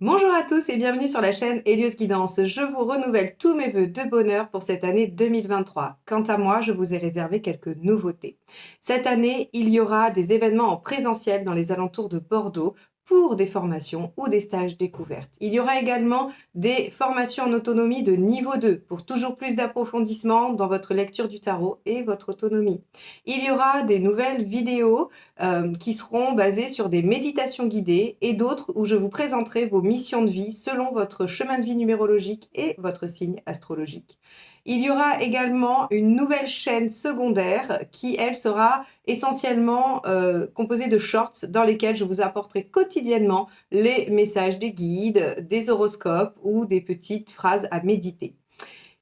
Bonjour à tous et bienvenue sur la chaîne Hélios Guidance. Je vous renouvelle tous mes vœux de bonheur pour cette année 2023. Quant à moi, je vous ai réservé quelques nouveautés. Cette année, il y aura des événements en présentiel dans les alentours de Bordeaux pour des formations ou des stages découvertes. Il y aura également des formations en autonomie de niveau 2 pour toujours plus d'approfondissement dans votre lecture du tarot et votre autonomie. Il y aura des nouvelles vidéos qui seront basées sur des méditations guidées et d'autres où je vous présenterai vos missions de vie selon votre chemin de vie numérologique et votre signe astrologique. Il y aura également une nouvelle chaîne secondaire qui, elle, sera essentiellement composée de shorts dans lesquels je vous apporterai quotidiennement les messages des guides, des horoscopes ou des petites phrases à méditer.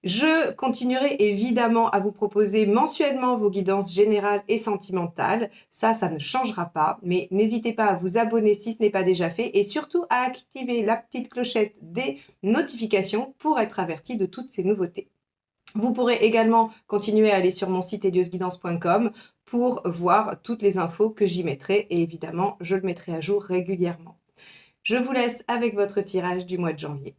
Je continuerai évidemment à vous proposer mensuellement vos guidances générales et sentimentales. Ça ne changera pas, mais n'hésitez pas à vous abonner si ce n'est pas déjà fait et surtout à activer la petite clochette des notifications pour être averti de toutes ces nouveautés. Vous pourrez également continuer à aller sur mon site heliosguidance.com pour voir toutes les infos que j'y mettrai et évidemment, je le mettrai à jour régulièrement. Je vous laisse avec votre tirage du mois de janvier.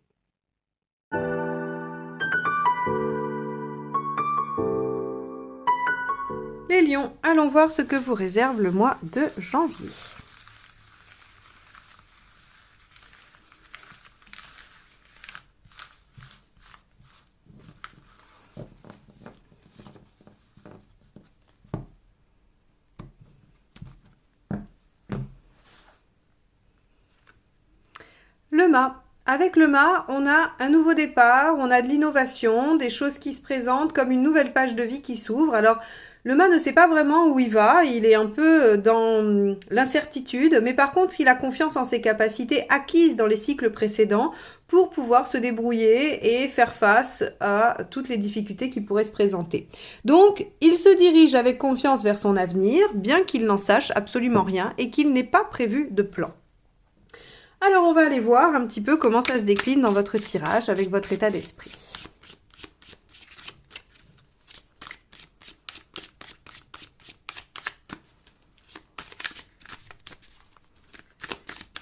Les lions, allons voir ce que vous réserve le mois de janvier. Le mât. Avec le mât, on a un nouveau départ, on a de l'innovation, des choses qui se présentent comme une nouvelle page de vie qui s'ouvre. Alors, le mât ne sait pas vraiment où il va, il est un peu dans l'incertitude, mais par contre, il a confiance en ses capacités acquises dans les cycles précédents pour pouvoir se débrouiller et faire face à toutes les difficultés qui pourraient se présenter. Donc, il se dirige avec confiance vers son avenir, bien qu'il n'en sache absolument rien et qu'il n'ait pas prévu de plan. Alors, on va aller voir un petit peu comment ça se décline dans votre tirage avec votre état d'esprit.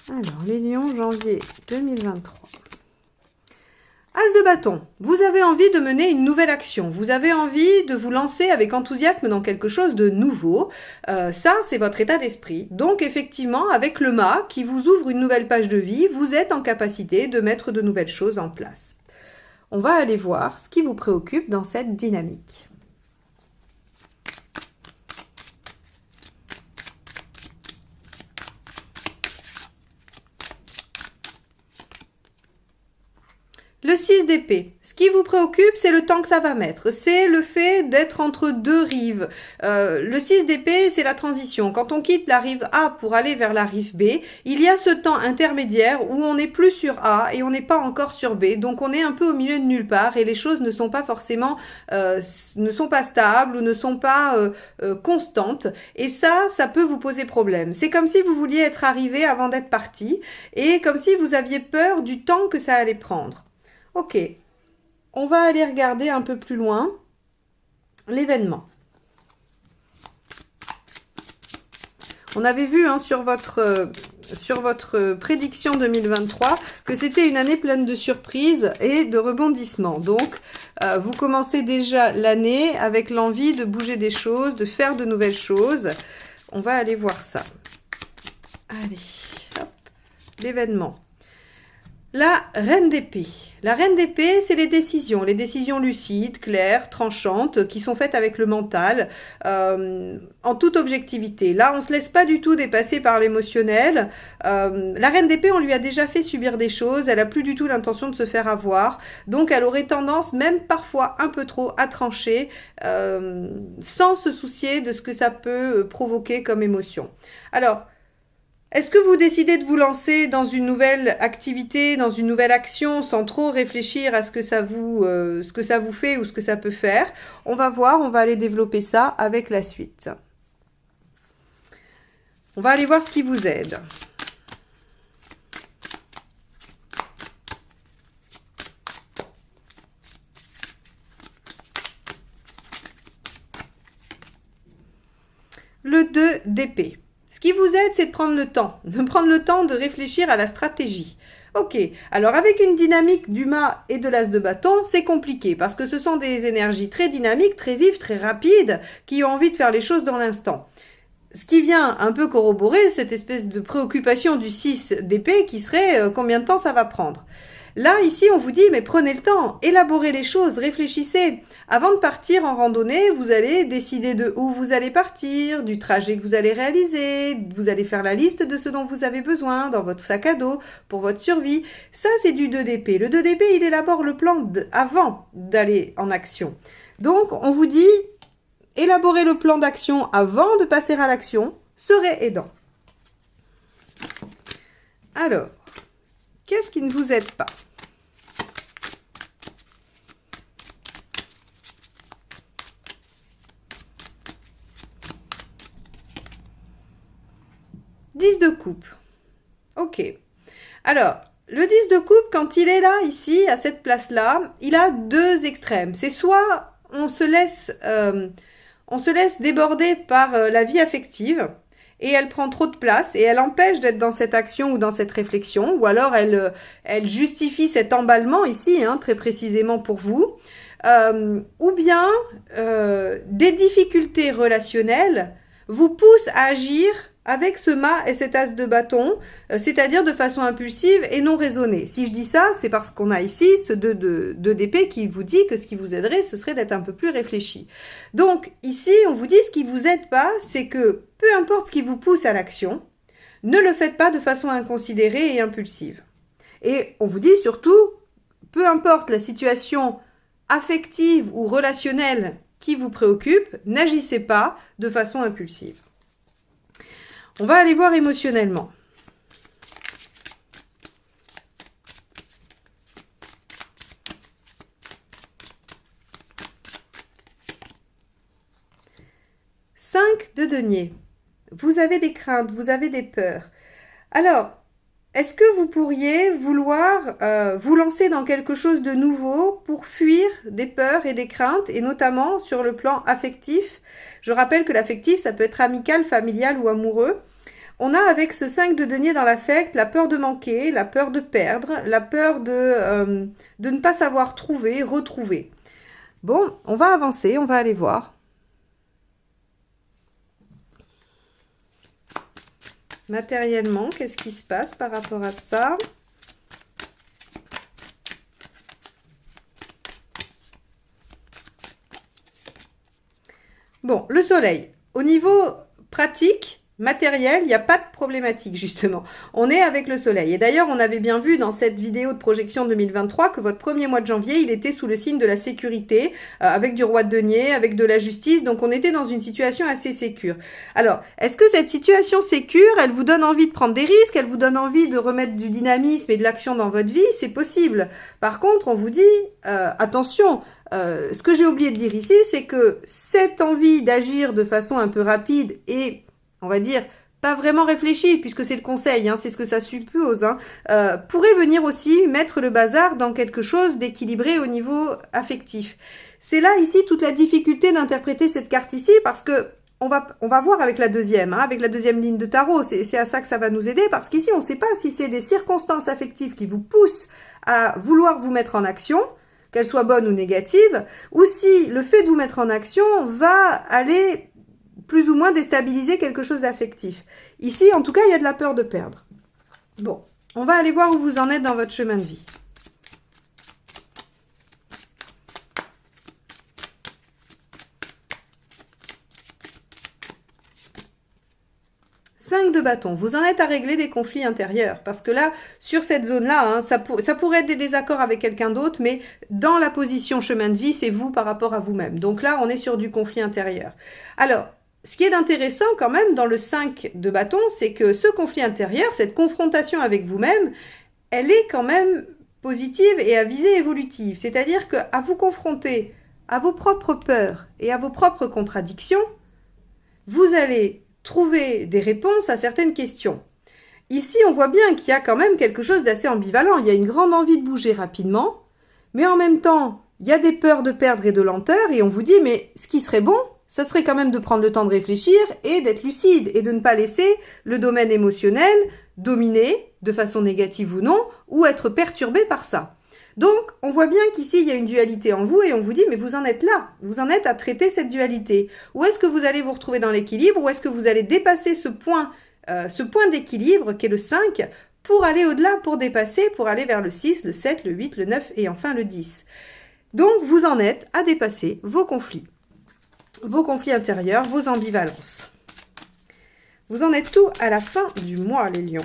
Alors, les lions, janvier 2023. As de bâton, vous avez envie de mener une nouvelle action, vous avez envie de vous lancer avec enthousiasme dans quelque chose de nouveau, ça c'est votre état d'esprit. Donc effectivement, avec le mât qui vous ouvre une nouvelle page de vie, vous êtes en capacité de mettre de nouvelles choses en place. On va aller voir ce qui vous préoccupe dans cette dynamique. Le 6 d'épée, ce qui vous préoccupe, c'est le temps que ça va mettre. C'est le fait d'être entre deux rives. Le 6 d'épée, c'est la transition. Quand on quitte la rive A pour aller vers la rive B, il y a ce temps intermédiaire où on n'est plus sur A et on n'est pas encore sur B. Donc on est un peu au milieu de nulle part et les choses ne sont pas forcément, ne sont pas stables ou ne sont pas constantes. Et ça peut vous poser problème. C'est comme si vous vouliez être arrivé avant d'être parti et comme si vous aviez peur du temps que ça allait prendre. Ok, on va aller regarder un peu plus loin l'événement. On avait vu sur votre prédiction 2023 que c'était une année pleine de surprises et de rebondissements. Donc, vous commencez déjà l'année avec l'envie de bouger des choses, de faire de nouvelles choses. On va aller voir ça. Allez, hop, l'événement. La reine d'épée. La reine d'épée, c'est les décisions lucides, claires, tranchantes, qui sont faites avec le mental, en toute objectivité. Là, on ne se laisse pas du tout dépasser par l'émotionnel. La reine d'épée, on lui a déjà fait subir des choses, elle n'a plus du tout l'intention de se faire avoir, donc elle aurait tendance, même parfois un peu trop, à trancher, sans se soucier de ce que ça peut provoquer comme émotion. Alors, est-ce que vous décidez de vous lancer dans une nouvelle activité, dans une nouvelle action, sans trop réfléchir à ce que ça vous fait ou ce que ça peut faire? On va voir, on va aller développer ça avec la suite. On va aller voir ce qui vous aide. Le 2 d'épée. Ce qui vous vous aide, c'est de prendre le temps de réfléchir à la stratégie. Ok, alors avec une dynamique du mât et de l'as de bâton, c'est compliqué parce que ce sont des énergies très dynamiques, très vives, très rapides, qui ont envie de faire les choses dans l'instant. Ce qui vient un peu corroborer cette espèce de préoccupation du 6 d'épée qui serait combien de temps ça va prendre. Là, ici, on vous dit, mais prenez le temps, élaborez les choses, réfléchissez. Avant de partir en randonnée, vous allez décider de où vous allez partir, du trajet que vous allez réaliser, vous allez faire la liste de ce dont vous avez besoin dans votre sac à dos pour votre survie. Ça, c'est du 2 d'épée. Le 2 d'épée, il élabore le plan avant d'aller en action. Donc, on vous dit, élaborer le plan d'action avant de passer à l'action serait aidant. Alors, qu'est-ce qui ne vous aide pas? Dix de coupe. Ok. Alors, le 10 de coupe, quand il est là, ici, à cette place-là, il a deux extrêmes. C'est soit on se laisse déborder par la vie affective, et elle prend trop de place, et elle empêche d'être dans cette action ou dans cette réflexion, ou alors elle justifie cet emballement ici, hein, très précisément pour vous, ou bien des difficultés relationnelles vous poussent à agir avec ce mât et cet as de bâton, c'est-à-dire de façon impulsive et non raisonnée. Si je dis ça, c'est parce qu'on a ici ce 2 d'épée qui vous dit que ce qui vous aiderait, ce serait d'être un peu plus réfléchi. Donc ici, on vous dit ce qui vous aide pas, c'est que peu importe ce qui vous pousse à l'action, ne le faites pas de façon inconsidérée et impulsive. Et on vous dit surtout, peu importe la situation affective ou relationnelle qui vous préoccupe, n'agissez pas de façon impulsive. On va aller voir émotionnellement. Cinq de denier. Vous avez des craintes, vous avez des peurs. Alors, est-ce que vous pourriez vouloir vous lancer dans quelque chose de nouveau pour fuir des peurs et des craintes, et notamment sur le plan affectif? Je rappelle que l'affectif, ça peut être amical, familial ou amoureux. On a avec ce 5 de denier dans l'affect la peur de manquer, la peur de perdre, la peur de ne pas savoir trouver, retrouver. Bon, on va avancer, on va aller voir. Matériellement, qu'est-ce qui se passe par rapport à ça? Bon, le soleil. Au niveau pratique, matériel, il n'y a pas de problématique justement. On est avec le soleil. Et d'ailleurs, on avait bien vu dans cette vidéo de projection 2023 que votre premier mois de janvier, il était sous le signe de la sécurité, avec du roi de denier, avec de la justice. Donc, on était dans une situation assez sécure. Alors, est-ce que cette situation sécure, elle vous donne envie de prendre des risques? Elle vous donne envie de remettre du dynamisme et de l'action dans votre vie? C'est possible. Par contre, on vous dit, attention, ce que j'ai oublié de dire ici, c'est que cette envie d'agir de façon un peu rapide et, on va dire, pas vraiment réfléchie, puisque c'est le conseil, hein, c'est ce que ça suppose, hein, pourrait venir aussi mettre le bazar dans quelque chose d'équilibré au niveau affectif. C'est là, ici, toute la difficulté d'interpréter cette carte ici, parce que on va voir avec la deuxième, hein, avec la deuxième ligne de tarot, c'est à ça que ça va nous aider, parce qu'ici, on ne sait pas si c'est des circonstances affectives qui vous poussent à vouloir vous mettre en action, qu'elle soit bonne ou négative, ou si le fait de vous mettre en action va aller plus ou moins déstabiliser quelque chose d'affectif. Ici, en tout cas, il y a de la peur de perdre. Bon, on va aller voir où vous en êtes dans votre chemin de vie. De bâton, vous en êtes à régler des conflits intérieurs, parce que là, sur cette zone-là, hein, ça pourrait être des désaccords avec quelqu'un d'autre, mais dans la position chemin de vie, c'est vous par rapport à vous-même. Donc là, on est sur du conflit intérieur. Alors, ce qui est intéressant quand même dans le 5 de bâton, c'est que ce conflit intérieur, cette confrontation avec vous-même, elle est quand même positive et à visée évolutive. C'est-à-dire qu'à vous confronter à vos propres peurs et à vos propres contradictions, vous allez trouver des réponses à certaines questions. Ici, on voit bien qu'il y a quand même quelque chose d'assez ambivalent. Il y a une grande envie de bouger rapidement, mais en même temps, il y a des peurs de perdre et de lenteur, et on vous dit, mais ce qui serait bon, ça serait quand même de prendre le temps de réfléchir et d'être lucide et de ne pas laisser le domaine émotionnel dominer de façon négative ou non, ou être perturbé par ça. Donc, on voit bien qu'ici, il y a une dualité en vous et on vous dit, mais vous en êtes là, vous en êtes à traiter cette dualité. Où est-ce que vous allez vous retrouver dans l'équilibre? Où est-ce que vous allez dépasser ce point d'équilibre qui est le 5 pour aller au-delà, pour dépasser, pour aller vers le 6, le 7, le 8, le 9 et enfin le 10. Donc, vous en êtes à dépasser vos conflits intérieurs, vos ambivalences. Vous en êtes tout à la fin du mois, les lions.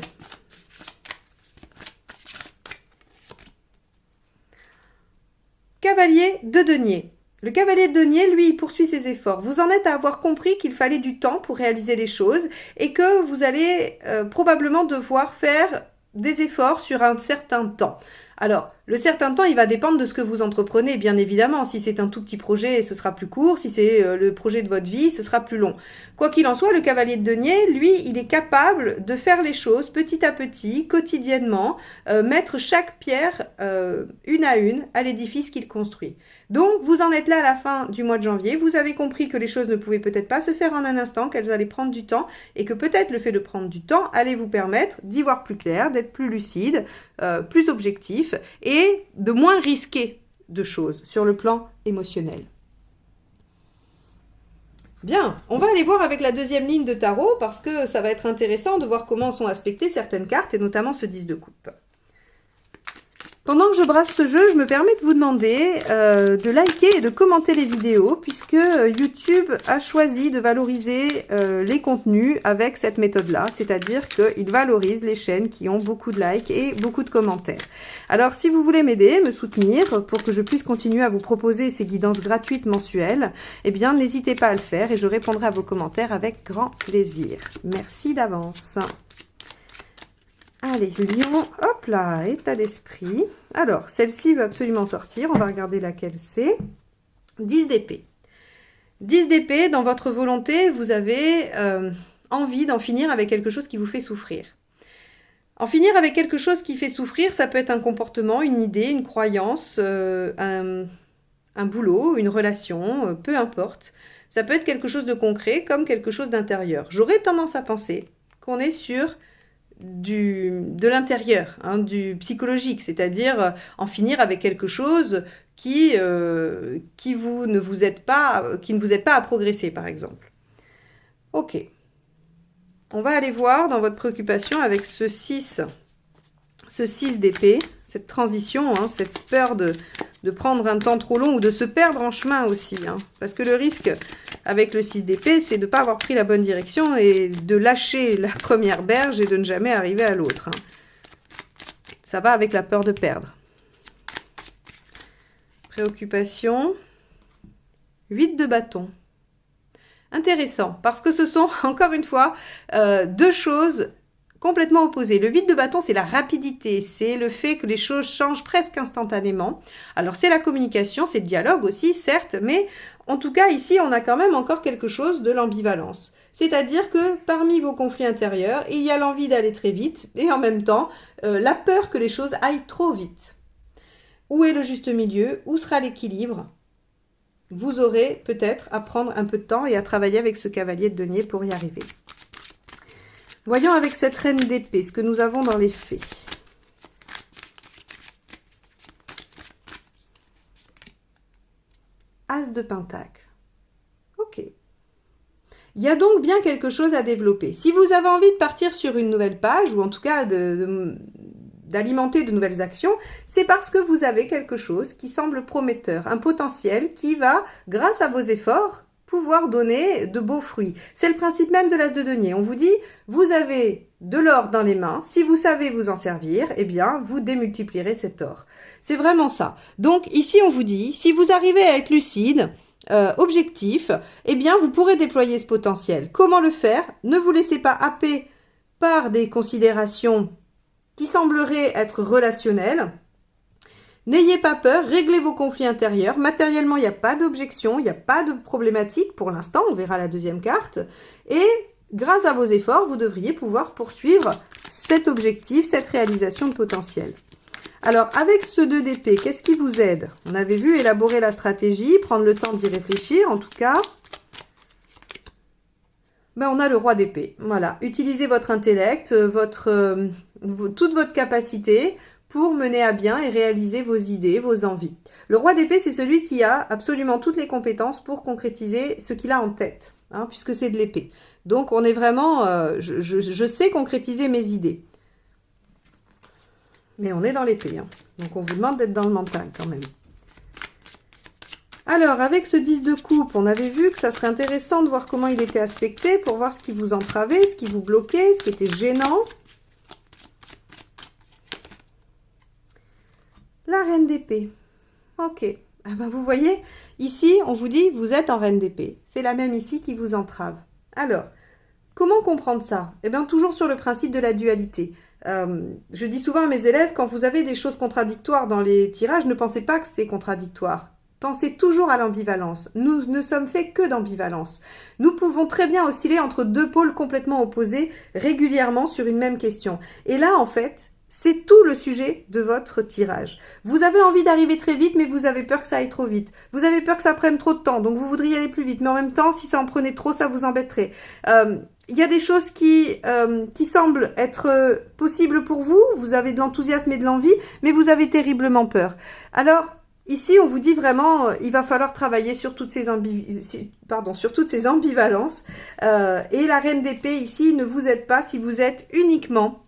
Cavalier de denier. Le cavalier de denier, lui, il poursuit ses efforts. Vous en êtes à avoir compris qu'il fallait du temps pour réaliser les choses et que vous allez probablement devoir faire des efforts sur un certain temps. Alors, le certain temps, il va dépendre de ce que vous entreprenez, bien évidemment. Si c'est un tout petit projet, ce sera plus court. Si c'est le projet de votre vie, ce sera plus long. Quoi qu'il en soit, le cavalier de denier, lui, il est capable de faire les choses petit à petit, quotidiennement, mettre chaque pierre une à une à l'édifice qu'il construit. Donc, vous en êtes là à la fin du mois de janvier. Vous avez compris que les choses ne pouvaient peut-être pas se faire en un instant, qu'elles allaient prendre du temps et que peut-être le fait de prendre du temps allait vous permettre d'y voir plus clair, d'être plus lucide, plus objectif et de moins risquer de choses sur le plan émotionnel. Bien, on va aller voir avec la deuxième ligne de tarot parce que ça va être intéressant de voir comment sont aspectées certaines cartes et notamment ce 10 de coupe. Pendant que je brasse ce jeu, je me permets de vous demander de liker et de commenter les vidéos puisque YouTube a choisi de valoriser les contenus avec cette méthode-là, c'est-à-dire qu'il valorise les chaînes qui ont beaucoup de likes et beaucoup de commentaires. Alors, si vous voulez m'aider, me soutenir pour que je puisse continuer à vous proposer ces guidances gratuites mensuelles, eh bien, n'hésitez pas à le faire et je répondrai à vos commentaires avec grand plaisir. Merci d'avance. Allez, lion, hop là, état d'esprit. Alors, celle-ci veut absolument sortir. On va regarder laquelle c'est. 10 d'épée. 10 d'épée, dans votre volonté, vous avez envie d'en finir avec quelque chose qui vous fait souffrir. En finir avec quelque chose qui fait souffrir, ça peut être un comportement, une idée, une croyance, un boulot, une relation, peu importe. Ça peut être quelque chose de concret comme quelque chose d'intérieur. J'aurais tendance à penser qu'on est sur de l'intérieur, hein, du psychologique, c'est-à-dire en finir avec quelque chose qui ne vous aide pas à progresser, par exemple. Ok. On va aller voir dans votre préoccupation avec ce 6 d'épée, cette transition, hein, cette peur de prendre un temps trop long ou de se perdre en chemin aussi. Hein, parce que le risque avec le 6 d'épée, c'est de ne pas avoir pris la bonne direction et de lâcher la première berge et de ne jamais arriver à l'autre. Hein. Ça va avec la peur de perdre. Préoccupation. 8 de bâton. Intéressant, parce que ce sont, encore une fois, deux choses complètement opposées. Le 8 de bâton, c'est la rapidité, c'est le fait que les choses changent presque instantanément. Alors, c'est la communication, c'est le dialogue aussi, certes, mais en tout cas, ici, on a quand même encore quelque chose de l'ambivalence. C'est-à-dire que parmi vos conflits intérieurs, il y a l'envie d'aller très vite et en même temps, la peur que les choses aillent trop vite. Où est le juste milieu? Où sera l'équilibre? Vous aurez peut-être à prendre un peu de temps et à travailler avec ce cavalier de denier pour y arriver. Voyons avec cette reine d'épée ce que nous avons dans les faits. As de pentacle. Ok. Il y a donc bien quelque chose à développer. Si vous avez envie de partir sur une nouvelle page, ou en tout cas d'alimenter de nouvelles actions, c'est parce que vous avez quelque chose qui semble prometteur, un potentiel qui va, grâce à vos efforts, pouvoir donner de beaux fruits. C'est le principe même de l'as de denier. On vous dit, vous avez de l'or dans les mains, si vous savez vous en servir, eh bien, vous démultiplierez cet or. C'est vraiment ça. Donc, ici, on vous dit, si vous arrivez à être lucide, objectif, eh bien, vous pourrez déployer ce potentiel. Comment le faire? Ne vous laissez pas happer par des considérations qui sembleraient être relationnelles. N'ayez pas peur, réglez vos conflits intérieurs. Matériellement, il n'y a pas d'objection, il n'y a pas de problématique pour l'instant. On verra la deuxième carte. Et grâce à vos efforts, vous devriez pouvoir poursuivre cet objectif, cette réalisation de potentiel. Alors, avec ce 2 d'épée, qu'est-ce qui vous aide? On avait vu élaborer la stratégie, prendre le temps d'y réfléchir, en tout cas. Ben, on a le roi d'épée. Voilà, utilisez votre intellect, toute votre capacité pour mener à bien et réaliser vos idées, vos envies. Le roi d'épée, c'est celui qui a absolument toutes les compétences pour concrétiser ce qu'il a en tête, hein, puisque c'est de l'épée. Donc, on est vraiment... je sais concrétiser mes idées. Mais on est dans l'épée, hein. Donc, on vous demande d'être dans le mental quand même. Alors, avec ce 10 de coupe, on avait vu que ça serait intéressant de voir comment il était aspecté pour voir ce qui vous entravait, ce qui vous bloquait, ce qui était gênant. La reine d'épée. Ok. Ah ben, vous voyez, ici, on vous dit, vous êtes en reine d'épée. C'est la même ici qui vous entrave. Alors, comment comprendre ça? Eh bien, toujours sur le principe de la dualité. Je dis souvent à mes élèves, quand vous avez des choses contradictoires dans les tirages, ne pensez pas que c'est contradictoire. Pensez toujours à l'ambivalence. Nous ne sommes faits que d'ambivalence. Nous pouvons très bien osciller entre deux pôles complètement opposés régulièrement sur une même question. Et là, en fait, c'est tout le sujet de votre tirage. Vous avez envie d'arriver très vite, mais vous avez peur que ça aille trop vite. Vous avez peur que ça prenne trop de temps, donc vous voudriez aller plus vite. Mais en même temps, si ça en prenait trop, ça vous embêterait. Il y a des choses qui semblent être possibles pour vous. Vous avez de l'enthousiasme et de l'envie, mais vous avez terriblement peur. Alors, ici, on vous dit vraiment, il va falloir travailler sur toutes ces, ambivalences. Et la reine d'épée, ici, ne vous aide pas si vous êtes uniquement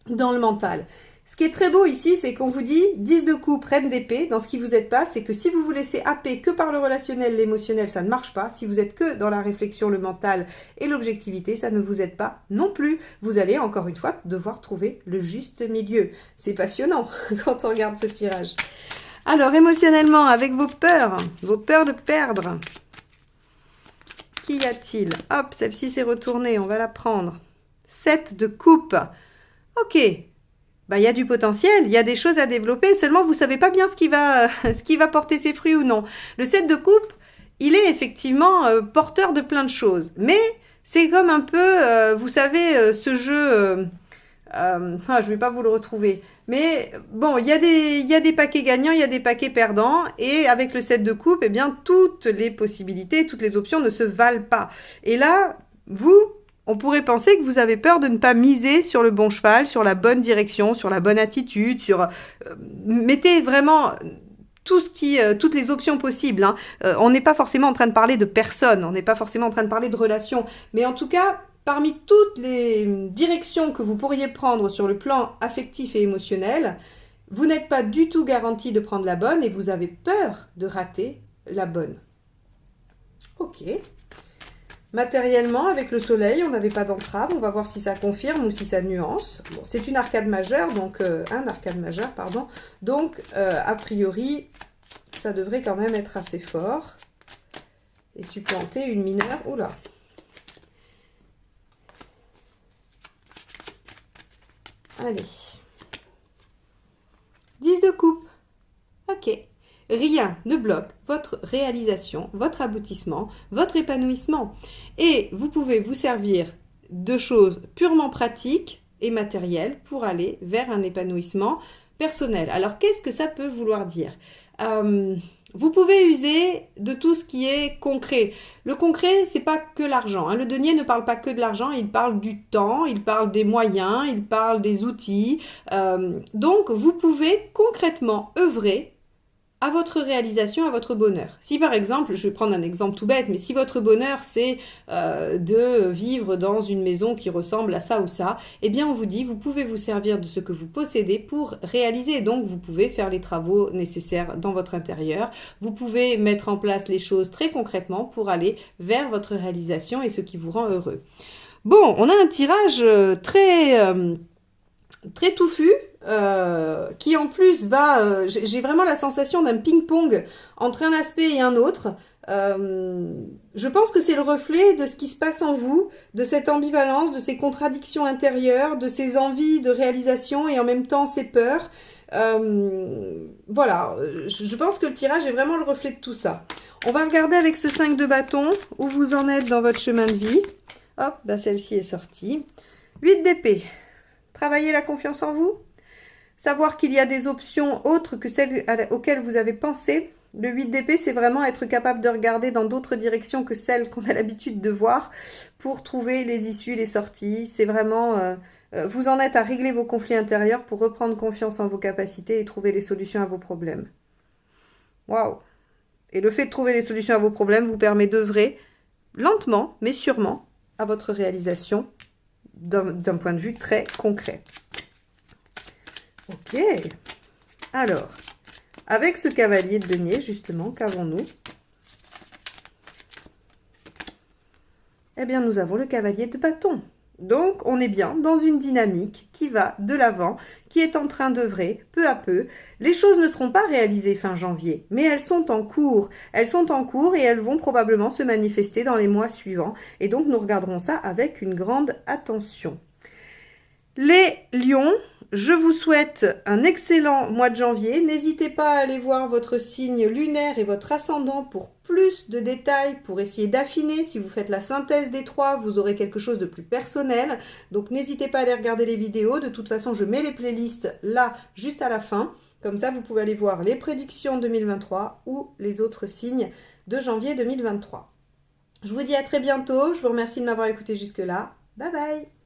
dans le mental. Ce qui est très beau ici, c'est qu'on vous dit 10 de coupe, reine d'épée. Dans ce qui vous aide pas, c'est que si vous vous laissez happer que par le relationnel, l'émotionnel, ça ne marche pas. Si vous êtes que dans la réflexion, le mental et l'objectivité, ça ne vous aide pas non plus. Vous allez, encore une fois, devoir trouver le juste milieu. C'est passionnant quand on regarde ce tirage. Alors, émotionnellement, avec vos peurs de perdre, qu'y a-t-il? Hop, celle-ci s'est retournée, on va la prendre. 7 de coupe. Ok, bah, il y a du potentiel, il y a des choses à développer, seulement vous ne savez pas bien ce qui va porter ses fruits ou non. Le 7 de coupe, il est effectivement porteur de plein de choses, mais c'est comme un peu, vous savez, ce jeu... je ne vais pas vous le retrouver. Mais bon, il y a des paquets gagnants, il y a des paquets perdants. Et avec le 7 de coupe, eh bien, toutes les possibilités, toutes les options ne se valent pas. Et là, on pourrait penser que vous avez peur de ne pas miser sur le bon cheval, sur la bonne direction, sur la bonne attitude, mettez vraiment toutes les options possibles, hein. On n'est pas forcément en train de parler de personnes, on n'est pas forcément en train de parler de relations. Mais en tout cas... Parmi toutes les directions que vous pourriez prendre sur le plan affectif et émotionnel, vous n'êtes pas du tout garanti de prendre la bonne et vous avez peur de rater la bonne. Ok. Matériellement, avec le soleil, on n'avait pas d'entrave. On va voir si ça confirme ou si ça nuance. Bon, c'est une arcade majeure, donc un arcade majeur, pardon. Donc, a priori, ça devrait quand même être assez fort. Et supplanter une mineure. Oula! Allez. 10 de coupe. Ok. Rien ne bloque votre réalisation, votre aboutissement, votre épanouissement. Et vous pouvez vous servir de choses purement pratiques et matérielles pour aller vers un épanouissement personnel. Alors, qu'est-ce que ça peut vouloir dire? Vous pouvez user de tout ce qui est concret. Le concret, c'est pas que l'argent, hein. Le denier ne parle pas que de l'argent, il parle du temps, il parle des moyens, il parle des outils. Donc, vous pouvez concrètement œuvrer à votre réalisation, à votre bonheur. Si par exemple, je vais prendre un exemple tout bête, mais si votre bonheur c'est de vivre dans une maison qui ressemble à ça ou ça, eh bien on vous dit, vous pouvez vous servir de ce que vous possédez pour réaliser. Donc vous pouvez faire les travaux nécessaires dans votre intérieur, vous pouvez mettre en place les choses très concrètement pour aller vers votre réalisation et ce qui vous rend heureux. Bon, on a un tirage très touffu, qui en plus va... j'ai vraiment la sensation d'un ping-pong entre un aspect et un autre. Je pense que c'est le reflet de ce qui se passe en vous, de cette ambivalence, de ces contradictions intérieures, de ces envies de réalisation et en même temps ces peurs. Voilà, je pense que le tirage est vraiment le reflet de tout ça. On va regarder avec ce 5 de bâton où vous en êtes dans votre chemin de vie. Hop, bah celle-ci est sortie. 8 d'épée. Travaillez la confiance en vous. Savoir qu'il y a des options autres que celles auxquelles vous avez pensé. Le 8 d'épée, c'est vraiment être capable de regarder dans d'autres directions que celles qu'on a l'habitude de voir pour trouver les issues, les sorties. C'est vraiment... vous en êtes à régler vos conflits intérieurs pour reprendre confiance en vos capacités et trouver les solutions à vos problèmes. Waouh! Et le fait de trouver les solutions à vos problèmes vous permet d'œuvrer lentement, mais sûrement, à votre réalisation d'un point de vue très concret. Ok. Alors, avec ce cavalier de denier, justement, qu'avons-nous? Eh bien, nous avons le cavalier de bâton. Donc, on est bien dans une dynamique qui va de l'avant, qui est en train d'œuvrer peu à peu. Les choses ne seront pas réalisées fin janvier, mais elles sont en cours. Elles sont en cours et elles vont probablement se manifester dans les mois suivants. Et donc, nous regarderons ça avec une grande attention. Les lions, je vous souhaite un excellent mois de janvier. N'hésitez pas à aller voir votre signe lunaire et votre ascendant pour plus de détails, pour essayer d'affiner. Si vous faites la synthèse des trois, vous aurez quelque chose de plus personnel. Donc n'hésitez pas à aller regarder les vidéos. De toute façon, je mets les playlists là, juste à la fin. Comme ça, vous pouvez aller voir les prédictions 2023 ou les autres signes de janvier 2023. Je vous dis à très bientôt. Je vous remercie de m'avoir écouté jusque-là. Bye bye!